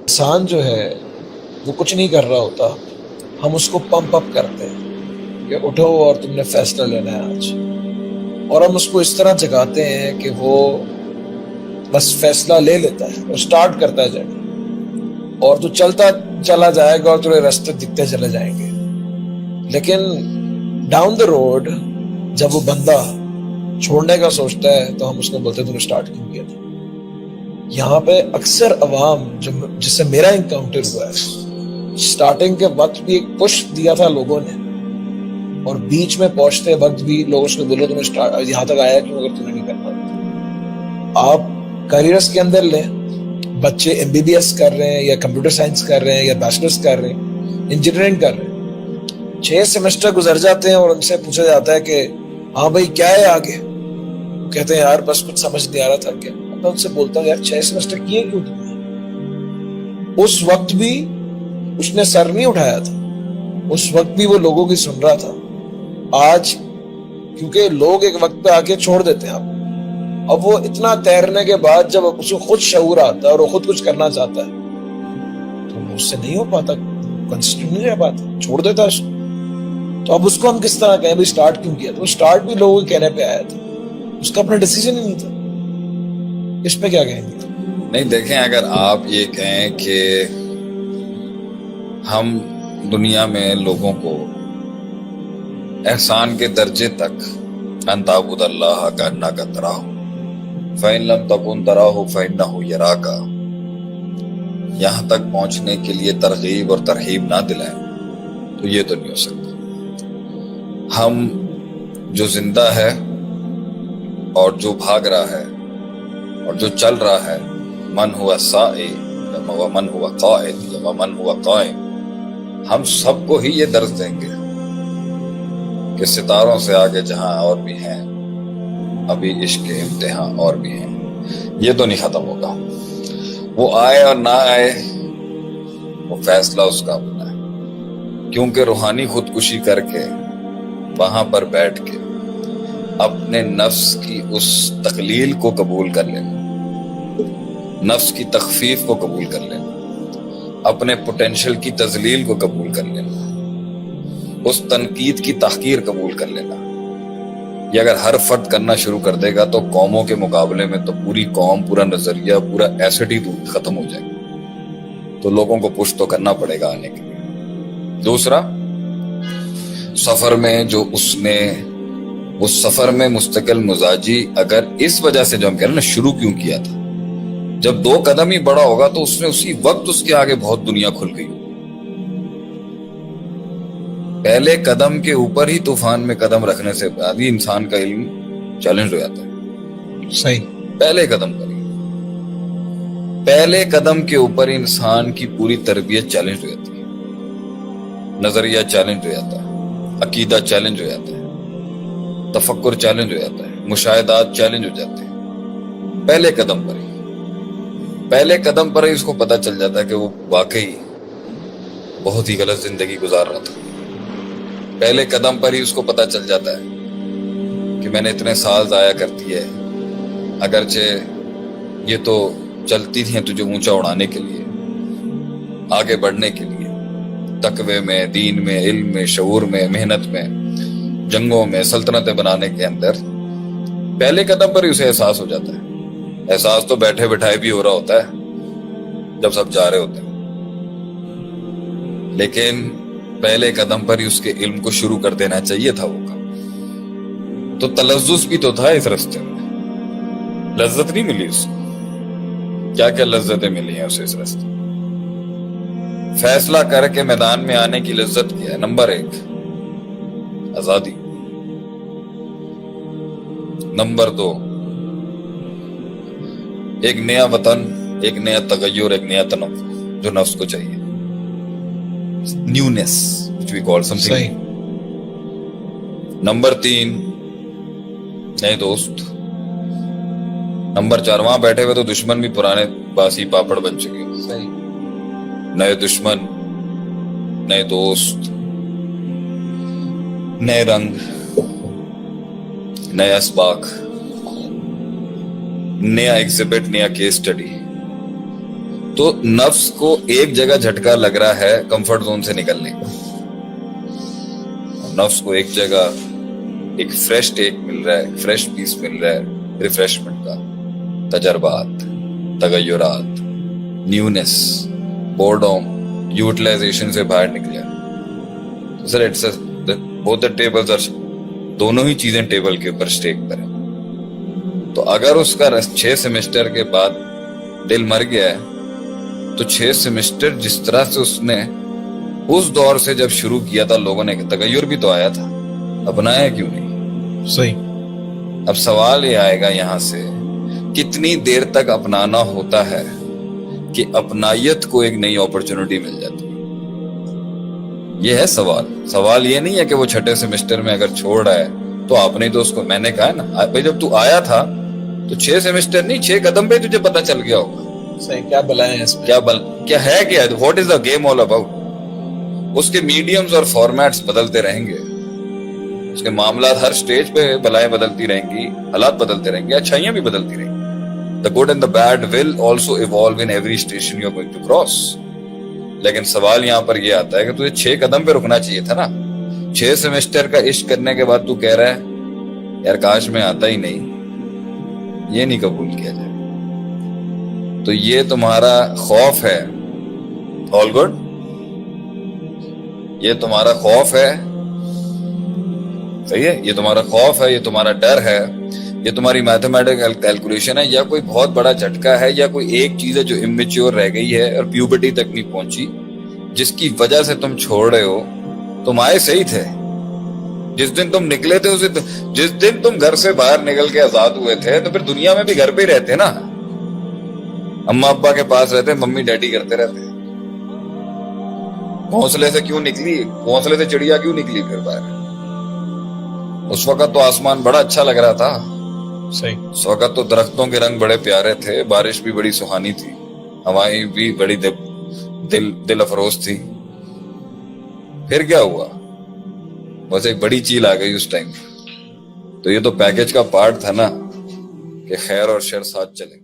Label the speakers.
Speaker 1: انسان جو ہے وہ کچھ نہیں کر رہا ہوتا، ہم اس کو پمپ اپ کرتے ہیں کہ اٹھو اور تم نے فیصلہ لینا ہے آج، اور ہم اس کو اس طرح جگاتے ہیں کہ وہ بس فیصلہ لے لیتا ہے اور سٹارٹ کرتا ہے جرنی، اور تو چلتا چلا جائے گا اور تمہیں راستے دکھتے چلے جائیں گے. لیکن ڈاؤن دا روڈ جب وہ بندہ چھوڑنے کا سوچتا ہے تو ہم اس کو بولتے ہیں تم نے سٹارٹ کیوں کیا تھا. یہاں پہ اکثر عوام جس سے میرا انکاؤنٹر ہوا ہے، سٹارٹنگ کے وقت بھی ایک پش دیا تھا لوگوں نے، اور بیچ میں پہنچتے وقت بھی لوگ اس کو بولے تمہیں یہاں تک آیا کیوں اگر تمہیں نہیں کرنا. آپ کیریئرس کے اندر لیں، بچے MBBS کر رہے ہیں یا کمپیوٹر سائنس کر رہے ہیں یا بیچلرس کر رہے ہیں، انجینئرنگ کر رہے ہیں، 6 سیمسٹر گزر جاتے ہیں اور ان سے پوچھا جاتا ہے کہ ہاں بھائی کیا ہے آگے، کہتے ہیں یار بس کچھ سمجھ نہیں آ رہا تھا. کیا میں ان سے بولتا ہوں یار 6 سیمسٹر کیے کیوں تم نے؟ اس وقت بھی اس نے سر نہیں اٹھایا تھا، اس وقت بھی وہ لوگوں کی سن رہا تھا. آج کیونکہ لوگ ایک وقت پہ آگے چھوڑ دیتے ہیں آپ، اب وہ اتنا تیرنے کے بعد جب اس کو خود شعور آتا ہے اور وہ خود کچھ کرنا چاہتا ہے تو اس سے نہیں ہو پاتا، کنسسٹنٹ نہیں رہ پاتا، چھوڑ دیتا ہے اس کو. تو اب اس کو ہم کس طرح کہیں بھائی سٹارٹ کیوں کیا؟ تو سٹارٹ بھی لوگوں کے کہنے پہ آیا تھا، اس کا اپنا ڈیسیژن ہی نہیں تھا. اس پہ کیا کہیں گے؟
Speaker 2: نہیں دیکھیں، اگر آپ یہ کہیں کہ ہم دنیا میں لوگوں کو احسان کے درجے تک ان تعبد اللہ کانک تراہ فإن لم تکن تراہ فإنہ یراک، یہاں تک پہنچنے کے لیے ترغیب اور ترہیب نہ دلائیں تو یہ تو نہیں ہو سکتا. ہم جو زندہ ہے اور جو بھاگ رہا ہے اور جو چل رہا ہے، من ہوا سائی ومن ہوا قائد ومن ہوا قائم، ہم سب کو ہی یہ درس دیں گے کہ ستاروں سے آگے جہاں اور بھی ہیں ابھی عشق کے امتحان اور بھی ہیں، یہ تو نہیں ختم ہوگا. وہ آئے اور نہ آئے وہ فیصلہ اس کا اپنا ہے، کیونکہ روحانی خودکشی کر کے وہاں پر بیٹھ کے اپنے نفس کی اس تقلیل کو قبول کر لینا، نفس کی تخفیف کو قبول کر لینا، اپنے پوٹینشل کی تذلیل کو قبول کر لینا، اس تنقید کی تحقیر قبول کر لینا. یہ اگر ہر فرد کرنا شروع کر دے گا تو قوموں کے مقابلے میں تو پوری قوم، پورا نظریہ، پورا ایسٹ ہی ختم ہو جائے گا. تو لوگوں کو پش تو کرنا پڑے گا آنے کے لیے. دوسرا، سفر میں جو اس نے اس سفر میں مستقل مزاجی، اگر اس وجہ سے جو ہم کہہ رہے ہیں نا شروع کیوں کیا تھا، جب 2 قدم ہی بڑا ہوگا تو اس نے اسی وقت اس کے آگے بہت دنیا کھل گئی. پہلے قدم کے اوپر ہی طوفان میں قدم رکھنے سے بعد ہی انسان کا علم چیلنج ہو جاتا ہے.
Speaker 1: صحیح،
Speaker 2: پہلے قدم پر ہی، پہلے قدم کے اوپر انسان کی پوری تربیت چیلنج ہو جاتی ہے، نظریہ چیلنج ہو جاتا ہے، عقیدہ چیلنج ہو جاتا ہے، تفکر چیلنج ہو جاتا ہے، مشاہدات چیلنج ہو جاتے ہیں. پہلے قدم پر ہی، پہلے قدم پر ہی اس کو پتہ چل جاتا ہے کہ وہ واقعی بہت ہی غلط زندگی گزار رہا تھا. پہلے قدم پر ہی اس کو پتہ چل جاتا ہے کہ میں نے اتنے سال ضائع کر دیے، اگرچہ یہ تو چلتی تھیں تجھے اونچا اڑانے کے لیے، آگے بڑھنے کے لیے، تقوی میں، دین میں، علم میں، شعور میں، محنت میں، جنگوں میں، سلطنتیں بنانے کے اندر. پہلے قدم پر ہی اسے احساس ہو جاتا ہے. احساس تو بیٹھے بٹھائے بھی ہو رہا ہوتا ہے جب سب جا رہے ہوتے ہیں، لیکن پہلے قدم پر ہی اس کے علم کو شروع کر دینا چاہیے تھا وہ کام. تو تلذذ بھی تو تھا اس راستے میں، لذت نہیں ملی اس کو. کیا کیا لذتیں ملی ہیں اسے اس راستے میں؟ فیصلہ کر کے میدان میں آنے کی لذت کیا ہے؟ نمبر 1 آزادی، نمبر 2 ایک نیا وطن، ایک نیا تغیر، ایک نیا تنوع جو نفس کو چاہیے، نیونیس which we call something.
Speaker 1: صحیح.
Speaker 2: نمبر 3 نئے دوست. نمبر 4 وہاں بیٹھے ہوئے تو دشمن بھی پرانے باسی پاپڑ بن چکے.
Speaker 1: صحیح.
Speaker 2: نئے دشمن، نئے دوست، نئے رنگ، نئے اسباق، نیا ایگزبٹ، نیا کیس سٹڈی. تو نفس کو ایک جگہ جھٹکا لگ رہا ہے کمفرٹ زون سے نکلنے کا, نفس کو ایک جگہ ایک فریش ٹیک مل رہا ہے, فریش پیس مل رہا ہے ریفریشمنٹ کا, تجربات, تغیرات, نیونیس, بورڈوم, یوٹیلائزیشن سے باہر نکلے. Sir it's both the tables are, دونوں ہی چیزیں ٹیبل کے اوپر اسٹیک پر ہیں. تو اگر اس کا 6 سیمسٹر کے بعد دل مر گیا ہے تو 6 سیمسٹر جس طرح سے اس نے اس دور سے جب شروع کیا تھا, لوگوں نے تغیر بھی تو آیا تھا, اپنایا کیوں نہیں؟
Speaker 1: صحیح.
Speaker 2: اب سوال یہ آئے گا یہاں سے, کتنی دیر تک اپنانا ہوتا ہے کہ اپنائیت کو ایک نئی اپرچونٹی مل جاتی ہے؟ یہ ہے سوال. سوال یہ نہیں ہے کہ وہ 6 سیمسٹر میں اگر چھوڑ رہا ہے تو آپ نے تو اس کو, میں نے کہا نا بھائی جب تو آیا تھا تو 6 سیمسٹر نہیں 6 قدم پہ تجھے پتا چل گیا ہوگا.
Speaker 1: صحیح. کیا بلائیں اس میں,
Speaker 2: کیا ہے, کیا what is the game all about. اس کے میڈیمز اور فارمیٹس بدلتے رہیں گے, اس کے معاملات ہر سٹیج پہ بلائیں بدلتی رہیں گی, حالات بدلتے رہیں گے, اچھائیاں بھی بدلتی رہیں گی. The good and the bad will also evolve in every station you are going to cross. لیکن سوال یہاں پر یہ آتا ہے کہ تجھے 6 قدم پہ رکنا چاہیے تھا نا. 6 سیمسٹر کا عشق کرنے کے بعد تو کہہ رہا ہے یار کاش میں آتا ہی نہیں, یہ نہیں قبول کیا جائے. تو یہ تمہارا خوف ہے, all good, یہ تمہارا خوف ہے, صحیح ہے, یہ تمہارا خوف ہے, یہ تمہارا ڈر ہے, یہ تمہاری میتھمیٹیکل کیلکولیشن ہے, یا کوئی بہت بڑا جھٹکا ہے, یا کوئی ایک چیز ہے جو امیچیور رہ گئی ہے اور پیوبرٹی تک نہیں پہنچی, جس کی وجہ سے تم چھوڑ رہے ہو. تم آئے صحیح تھے, جس دن تم نکلے تھے جس دن تم گھر سے باہر نکل کے آزاد ہوئے تھے تو پھر دنیا میں بھی گھر پہ ہی رہتے نا, اماں ابا کے پاس رہتے, ممی ڈیڈی کرتے رہتے. گھونسلے سے کیوں نکلی, گھونسلے سے چڑیا کیوں نکلی پھر باہر؟ اس وقت تو آسمان بڑا اچھا لگ رہا تھا,
Speaker 1: صحیح.
Speaker 2: اس وقت تو درختوں کے رنگ بڑے پیارے تھے, بارش بھی بڑی سہانی تھی, ہوائیں بھی بڑی دل افروز تھی. پھر کیا ہوا؟ بس ایک بڑی چیل آ گئی اس ٹائم. تو یہ تو پیکج کا پارٹ تھا نا کہ خیر اور شر ساتھ چلیں.